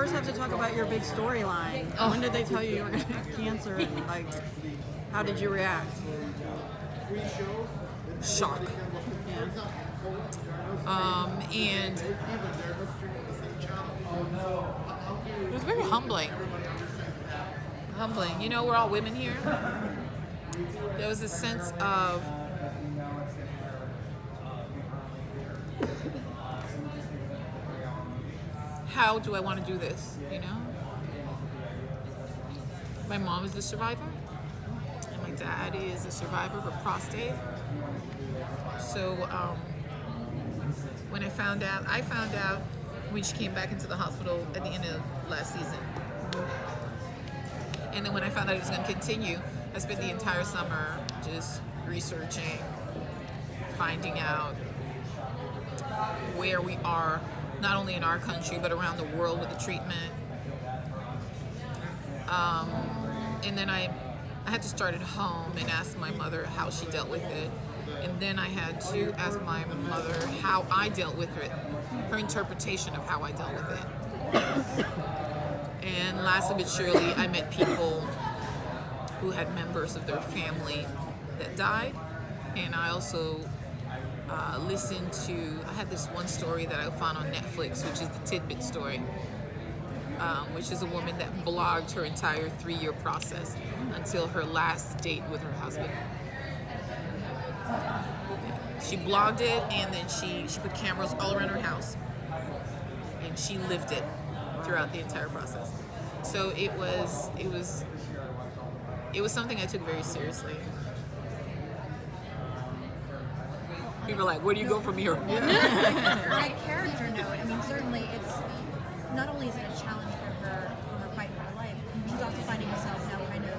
first have to talk about your big storyline. Oh. When did they tell you were going to have cancer? And, like, how did you react? Shock. Yeah. And it was very humbling. Humbling. You know, we're all women here. There was a sense of how do I want to do this, you know? My mom is the survivor, and my dad is a survivor of a prostate. So when I found out when she came back into the hospital at the end of last season. And then when I found out it was going to continue, I spent the entire summer just researching, finding out where we are, not only in our country, but around the world with the treatment. And then I had to start at home and ask my mother how she dealt with it. And then I had to ask my mother how I dealt with it, her interpretation of how I dealt with it. And lastly but surely, I met people who had members of their family that died. And I also listened to, I had this one story that I found on Netflix, which is the Tidbit story, which is a woman that blogged her entire 3-year process until her last date with her husband. She blogged it, and then she put cameras all around her house, and she lived it throughout the entire process. So it was something I took very seriously. People are like, where do you go from here? On a character note, I mean, certainly it's not only is it a challenge for her fight for her life, she's also finding herself now kind of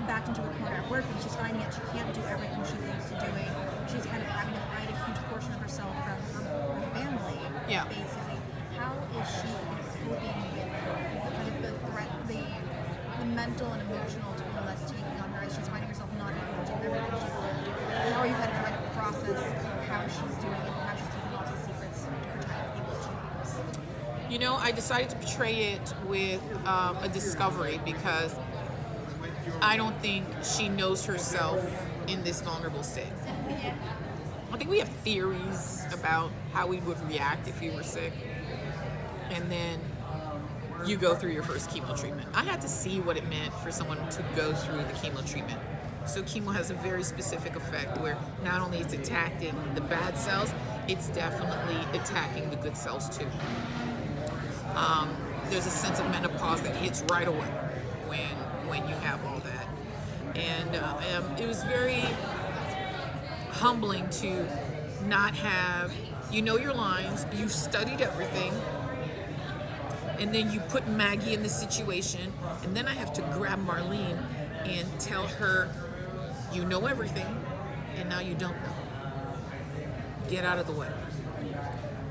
backed into a corner at work, and she's finding that she can't do everything she's used to doing. She's kind of having to hide a huge portion of herself from her family, basically. How is she coping with kind of the threat, the mental and emotional toll that's taking on her as she's finding herself not able to do everything she's supposed to do? How are you kind of trying to process how she's doing it and how she's keeping lots of secrets for trying to people to use? You know, I decided to portray it with a discovery because I don't think she knows herself in this vulnerable state. I think we have theories about how we would react if we were sick. And then you go through your first chemo treatment. I had to see what it meant for someone to go through the chemo treatment. So chemo has a very specific effect where not only it's attacking the bad cells, it's definitely attacking the good cells too. There's a sense of menopause that hits right away when you have all that. And it was very humbling to not have, you know your lines, you've studied everything, and then you put Maggie in this situation, and then I have to grab Marlyne and tell her, you know everything, and now you don't know. Get out of the way.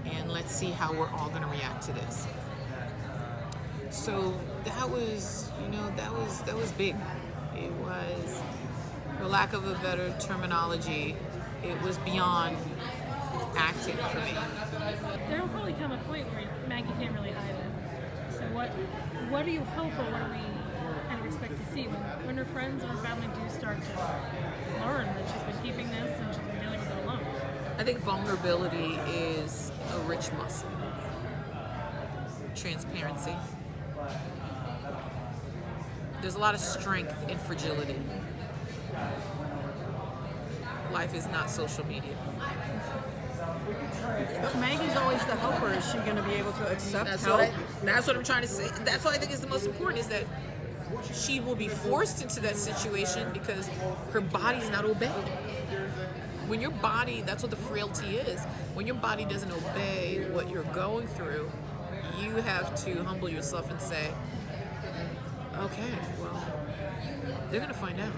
And let's see how we're all gonna react to this. So that was, that was big. It was, for lack of a better terminology, it was beyond acting for me. There will probably come a point where Maggie can't really hide it. So what do you hope, or what do we kind of expect to see when her friends or her family do start to learn that she's been keeping this and she's been dealing with it alone? I think vulnerability is a rich muscle. Transparency. There's a lot of strength in fragility. Life is not social media. But Maggie's always the helper. Is she going to be able to accept help? That's what I'm trying to say. That's what I think is the most important, is that she will be forced into that situation because her body's not obeying. When your body, that's what the frailty is. When your body doesn't obey what you're going through, you have to humble yourself and say, okay, well, they're going to find out.